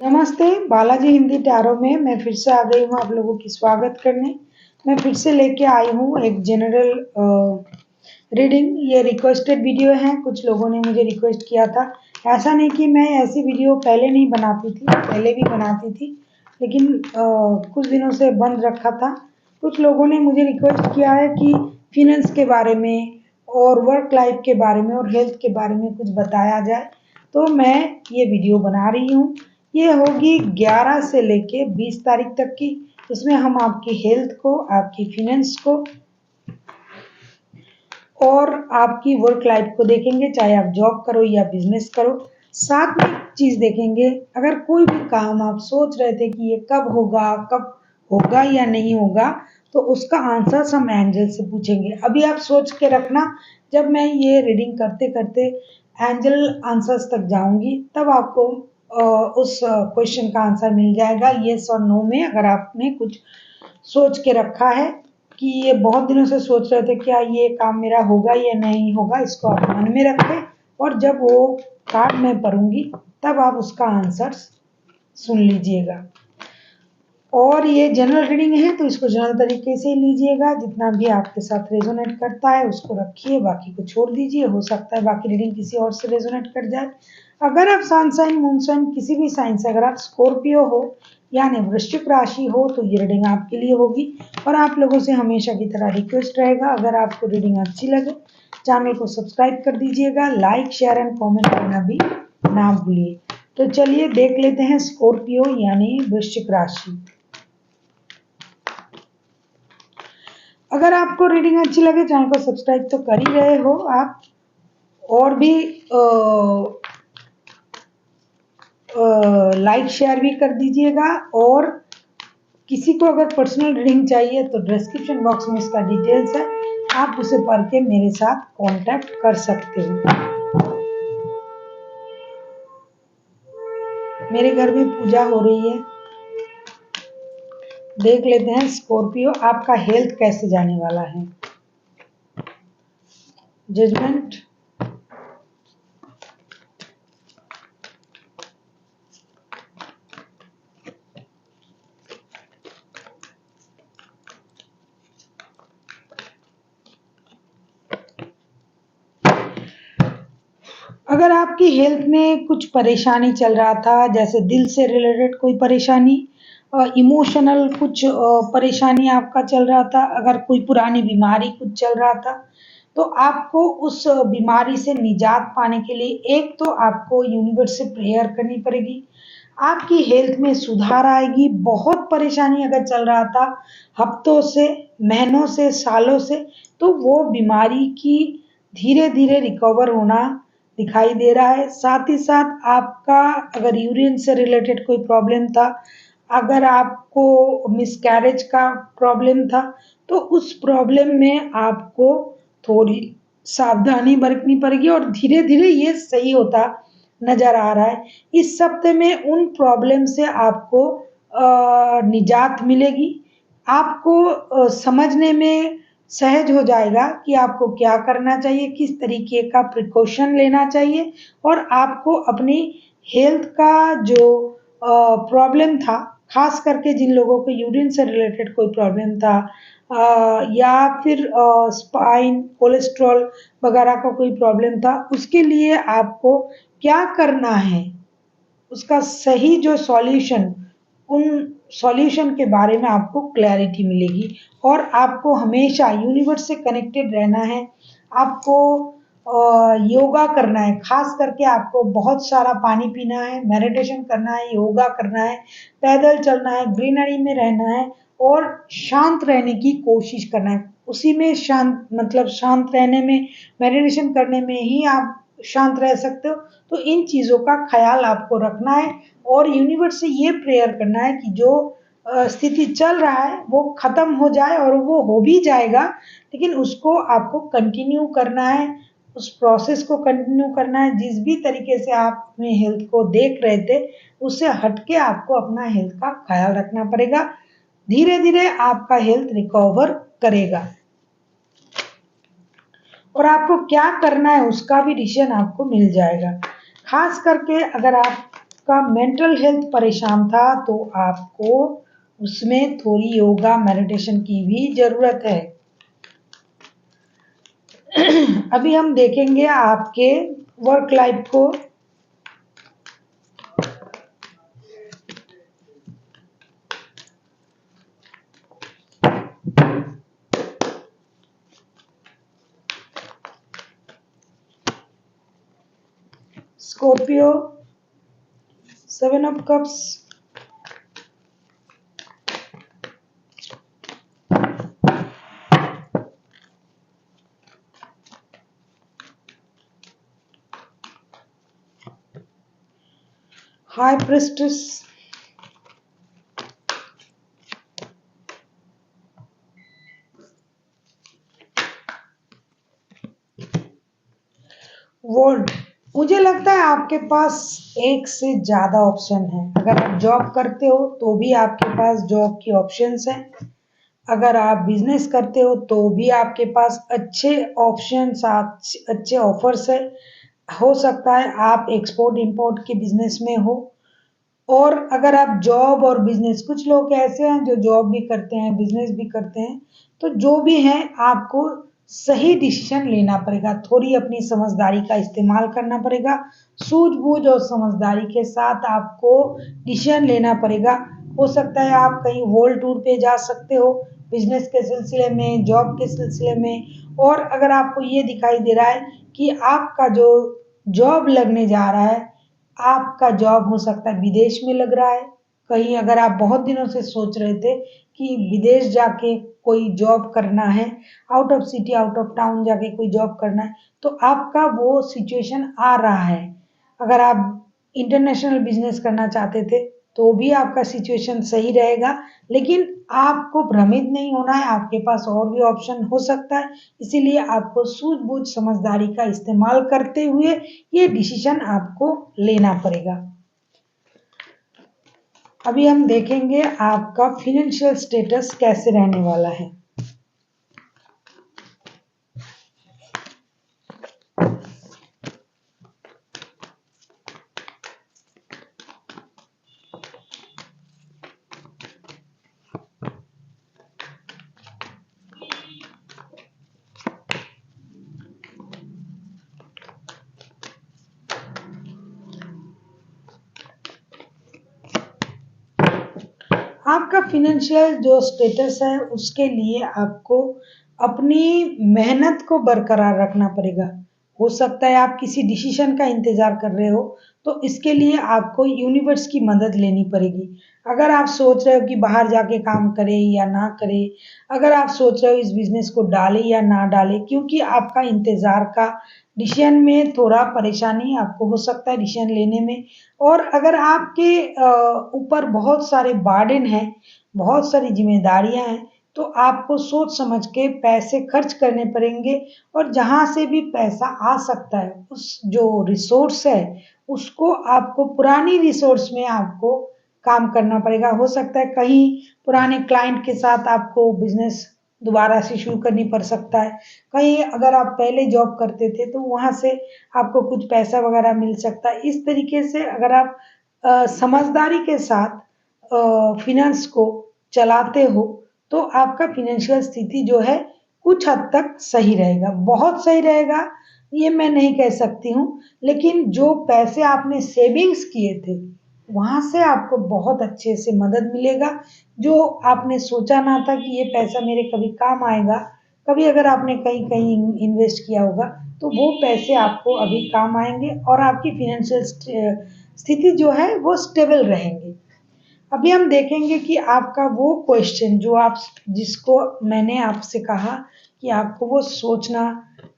नमस्ते, बालाजी हिंदी टैरो में मैं फिर से आ गई हूँ आप लोगों की स्वागत करने। मैं फिर से लेके आई हूँ एक जनरल रीडिंग। ये रिक्वेस्टेड वीडियो है, कुछ लोगों ने मुझे रिक्वेस्ट किया था। ऐसा नहीं कि मैं ऐसी वीडियो पहले नहीं बनाती थी, पहले भी बनाती थी, लेकिन कुछ दिनों से बंद रखा था। कुछ लोगों ने मुझे रिक्वेस्ट किया है कि फिनेंस के बारे में और वर्क लाइफ के बारे में और हेल्थ के बारे में कुछ बताया जाए, तो मैं ये वीडियो बना रही हूँ। ये होगी 11 से लेके 20 तारीख तक की। इसमें हम आपकी हेल्थ को, आपकी फिनेंस को और आपकी वर्क लाइफ को देखेंगे, चाहे आप जॉब करो या बिजनेस करो। साथ में एक चीज देखेंगे, अगर कोई भी काम आप सोच रहे थे कि ये कब होगा या नहीं होगा, तो उसका आंसर हम एंजल से पूछेंगे। अभी आप सोच के रखना, जब मैं ये रीडिंग करते करते एंजल आंसर्स तक जाऊंगी, तब आपको उस क्वेश्चन का आंसर मिल जाएगा येस और नो में। अगर आपने कुछ सोच के रखा है कि ये बहुत दिनों से सोच रहे थे क्या ये काम मेरा होगा या नहीं होगा, इसको आप मन में रखें और जब वो कार्ड मैं पढ़ूंगी तब आप उसका आंसर सुन लीजिएगा। और ये जनरल रीडिंग है, तो इसको जनरल तरीके से लीजिएगा। जितना भी आपके साथ रेजोनेट करता है उसको रखिए, बाकी को छोड़ दीजिए। हो सकता है बाकी रीडिंग किसी और से रेजोनेट कर जाए। अगर आप सन साइन, मून साइन, किसी भी साइन से अगर आप स्कॉर्पियो हो यानी वृश्चिक राशि हो, तो ये रीडिंग आपके लिए होगी। और आप लोगों से हमेशा की तरह रिक्वेस्ट रहेगा, अगर आपको रीडिंग अच्छी लगे चैनल को सब्सक्राइब कर दीजिएगा, लाइक शेयर एंड कमेंट करना भी ना भूलिए। तो चलिए देख लेते हैं स्कॉर्पियो यानी वृश्चिक राशि। अगर आपको रीडिंग अच्छी लगे, चैनल को सब्सक्राइब तो कर ही रहे हो आप, और भी लाइक शेयर भी कर दीजिएगा। और किसी को अगर पर्सनल रीडिंग चाहिए तो डिस्क्रिप्शन बॉक्स में इसका डिटेल्स है, आप उसे पढ़ के मेरे साथ कांटेक्ट कर सकते हो। मेरे घर में पूजा हो रही है। देख लेते हैं स्कॉर्पियो आपका हेल्थ कैसे जाने वाला है। जजमेंट, अगर आपकी हेल्थ में कुछ परेशानी चल रहा था, जैसे दिल से रिलेटेड कोई परेशानी, इमोशनल कुछ परेशानी आपका चल रहा था, अगर कोई पुरानी बीमारी कुछ चल रहा था, तो आपको उस बीमारी से निजात पाने के लिए एक तो आपको यूनिवर्स से प्रेयर करनी पड़ेगी। आपकी हेल्थ में सुधार आएगी। बहुत परेशानी अगर चल रहा था हफ्तों से, महीनों से, सालों से, तो वो बीमारी की धीरे धीरे रिकवर होना दिखाई दे रहा है। साथ ही साथ आपका अगर यूरिन से रिलेटेड कोई प्रॉब्लम था, अगर आपको मिसकैरेज का प्रॉब्लम था, तो उस प्रॉब्लम में आपको थोड़ी सावधानी बरतनी पड़ेगी और धीरे धीरे ये सही होता नजर आ रहा है। इस हफ्ते में उन प्रॉब्लम से आपको निजात मिलेगी। आपको समझने में सहज हो जाएगा कि आपको क्या करना चाहिए, किस तरीके का प्रिकॉशन लेना चाहिए। और आपको अपनी हेल्थ का जो प्रॉब्लम था, खास करके जिन लोगों को यूरिन से रिलेटेड कोई प्रॉब्लम था, या फिर स्पाइन, कोलेस्ट्रॉल वगैरह का कोई प्रॉब्लम था, उसके लिए आपको क्या करना है, उसका सही जो सॉल्यूशन, उन सॉल्यूशन के बारे में आपको क्लैरिटी मिलेगी। और आपको हमेशा यूनिवर्स से कनेक्टेड रहना है। आपको योगा करना है, खास करके आपको बहुत सारा पानी पीना है, मेडिटेशन करना है, योगा करना है, पैदल चलना है, ग्रीनरी में रहना है और शांत रहने की कोशिश करना है। उसी में शांत, मतलब शांत रहने में, मेडिटेशन करने में ही आप शांत रह सकते हो। तो इन चीज़ों का ख्याल आपको रखना है और यूनिवर्स से ये प्रेयर करना है कि जो स्थिति चल रहा है वो खत्म हो जाए, और वो हो भी जाएगा, लेकिन उसको आपको कंटिन्यू करना है, उस प्रोसेस को कंटिन्यू करना है। जिस भी तरीके से आप अपने हेल्थ को देख रहे थे, उससे हटके आपको अपना हेल्थ का ख्याल रखना पड़ेगा। धीरे धीरे आपका हेल्थ रिकवर करेगा और आपको क्या करना है उसका भी डिसीजन आपको मिल जाएगा। खास करके अगर आपका आपका मेंटल हेल्थ परेशान था तो आपको उसमें थोड़ी योगा मेडिटेशन की भी ज़रूरत है। अभी हम देखेंगे आपके वर्क लाइफ को। Scorpio, 7 of cups, high priestess, world. मुझे लगता है आपके पास एक से ज़्यादा ऑप्शन है। अगर आप जॉब करते हो तो भी आपके पास जॉब की ऑप्शंस हैं। अगर आप बिजनेस करते हो तो भी आपके पास अच्छे ऑप्शंस, अच्छे ऑफर्स है। हो सकता है आप एक्सपोर्ट इंपोर्ट के बिजनेस में हो। और अगर आप जॉब और बिजनेस, कुछ लोग ऐसे हैं जो जॉब भी करते हैं बिजनेस भी करते हैं, तो जो भी है आपको सही डिसीजन लेना पड़ेगा। थोड़ी अपनी समझदारी का इस्तेमाल करना पड़ेगा। सूझबूझ और समझदारी के साथ आपको डिसीजन लेना पड़ेगा। हो सकता है आप कहीं वर्ल्ड टूर पे जा सकते हो बिजनेस के सिलसिले में, जॉब के सिलसिले में। और अगर आपको ये दिखाई दे रहा है कि आपका जो जॉब लगने जा रहा है, आपका जॉब हो सकता है विदेश में लग रहा है। कहीं अगर आप बहुत दिनों से सोच रहे थे कि विदेश जाके कोई जॉब करना है, out of city out of town जाके कोई जॉब करना है, तो आपका वो सिचुएशन आ रहा है। अगर आप इंटरनेशनल बिजनेस करना चाहते थे तो भी आपका सिचुएशन सही रहेगा। लेकिन आपको भ्रमित नहीं होना है, आपके पास और भी ऑप्शन हो सकता है। इसीलिए आपको सूझबूझ समझदारी का इस्तेमाल करते हुए ये डिसीजन आपको लेना पड़ेगा। अभी हम देखेंगे आपका फिनेंशियल स्टेटस कैसे रहने वाला है। आपका फिनेंशियल जो स्टेटस है उसके लिए आपको अपनी मेहनत को बरकरार रखना पड़ेगा। हो सकता है आप किसी डिसीजन का इंतजार कर रहे हो, तो इसके लिए आपको यूनिवर्स की मदद लेनी पड़ेगी। अगर आप सोच रहे हो कि बाहर जाके काम करें या ना करें, अगर आप सोच रहे हो इस बिजनेस को डालें या ना डालें, क्योंकि आपका इंतजार का डिसीजन में थोड़ा परेशानी आपको हो सकता है डिसीजन लेने में। और अगर आपके ऊपर बहुत सारे बर्डन हैं, बहुत सारी ज़िम्मेदारियाँ हैं, तो आपको सोच समझ के पैसे खर्च करने पड़ेंगे। और जहाँ से भी पैसा आ सकता है, उस जो रिसोर्स है, उसको आपको पुरानी रिसोर्स में आपको काम करना पड़ेगा। हो सकता है कहीं पुराने क्लाइंट के साथ आपको बिज़नेस दोबारा से शुरू करनी पड़ सकता है। कहीं अगर आप पहले जॉब करते थे तो वहाँ से आपको कुछ पैसा वगैरह मिल सकता है। इस तरीके से अगर आप समझदारी के साथ फिनेंस को चलाते हो तो आपका फिनेंशियल स्थिति जो है कुछ हद तक सही रहेगा। बहुत सही रहेगा ये मैं नहीं कह सकती हूँ, लेकिन जो पैसे आपने सेविंग्स किए थे वहाँ से आपको बहुत अच्छे से मदद मिलेगा। जो आपने सोचा ना था कि ये पैसा मेरे कभी काम आएगा, कभी अगर आपने कहीं कहीं इन्वेस्ट किया होगा, तो वो पैसे आपको अभी काम आएंगे और आपकी फिनेंशियल स्थिति जो है वो स्टेबल रहेंगे। अभी हम देखेंगे कि आपका वो क्वेश्चन जो आप, जिसको मैंने आपसे कहा कि आपको वो सोचना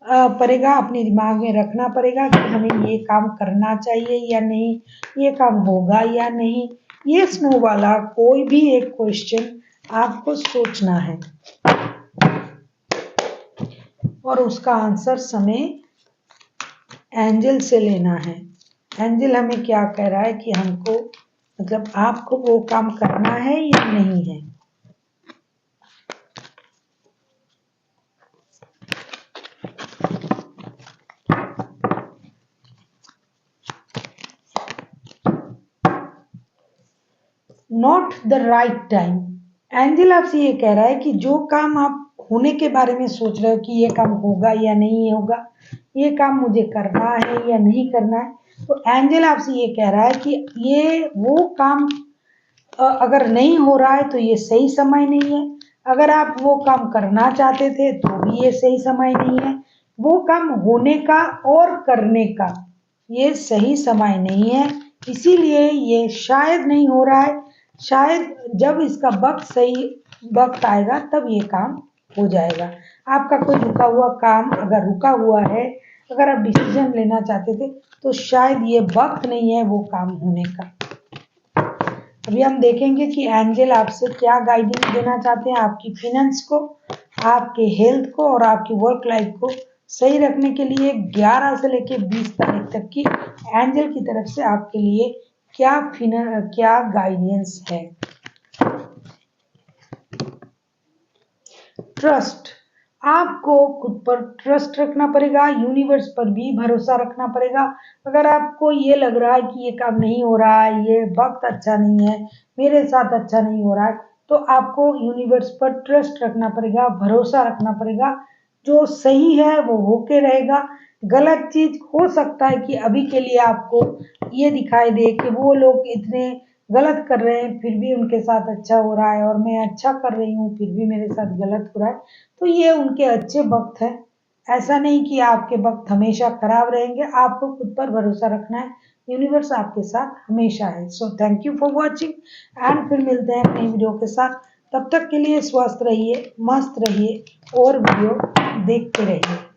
पड़ेगा, अपने दिमाग में रखना पड़ेगा कि हमें ये काम करना चाहिए या नहीं, ये काम होगा या नहीं। यस नो वाला कोई भी एक क्वेश्चन आपको सोचना है और उसका आंसर समय एंजल से लेना है। एंजल हमें क्या कह रहा है कि हमको, मतलब आपको वो काम करना है या नहीं है। Not the right time. Angel आपसे ये कह रहा है कि जो काम आप होने के बारे में सोच रहे हो कि ये काम होगा या नहीं होगा, ये काम मुझे करना है या नहीं करना है, तो एंजल आपसे ये कह रहा है कि ये वो काम अगर नहीं हो रहा है तो ये सही समय नहीं है। अगर आप वो काम करना चाहते थे तो भी ये सही समय नहीं है। वो काम होने का और करने का ये सही समय नहीं है, इसीलिए ये शायद नहीं हो रहा है। शायद जब इसका सही वक्त आएगा तब ये काम हो जाएगा। आपका कोई रुका हुआ काम अगर रुका हुआ है, अगर आप डिसीजन लेना चाहते थे तो शायद ये वक्त नहीं है वो काम होने का। अभी हम देखेंगे कि एंजल आपसे क्या गाइडेंस देना चाहते हैं आपकी फाइनेंस को, आपके हेल्थ को और आपकी वर्क लाइफ को सही रखने के लिए 11 से लेके 20 तारीख तक की एंजल की तरफ से आपके लिए क्या गाइडेंस है। ट्रस्ट, आपको खुद पर ट्रस्ट रखना पड़ेगा, यूनिवर्स पर भी भरोसा रखना पड़ेगा। अगर आपको ये लग रहा है कि ये काम नहीं हो रहा है, ये वक्त अच्छा नहीं है, मेरे साथ अच्छा नहीं हो रहा है, तो आपको यूनिवर्स पर ट्रस्ट रखना पड़ेगा, भरोसा रखना पड़ेगा। जो सही है वो होके रहेगा। गलत चीज हो सकता है कि अभी के लिए आपको ये दिखाई दे कि वो लोग इतने गलत कर रहे हैं फिर भी उनके साथ अच्छा हो रहा है और मैं अच्छा कर रही हूँ फिर भी मेरे साथ गलत हो रहा है, तो ये उनके अच्छे वक्त है। ऐसा नहीं कि आपके वक्त हमेशा खराब रहेंगे, आपको खुद पर भरोसा रखना है, यूनिवर्स आपके साथ हमेशा है। So thank you for watching and फिर मिलते हैं नई वीडियो के साथ। तब तक के लिए स्वस्थ रहिए, मस्त रहिए और वीडियो देखते रहिए।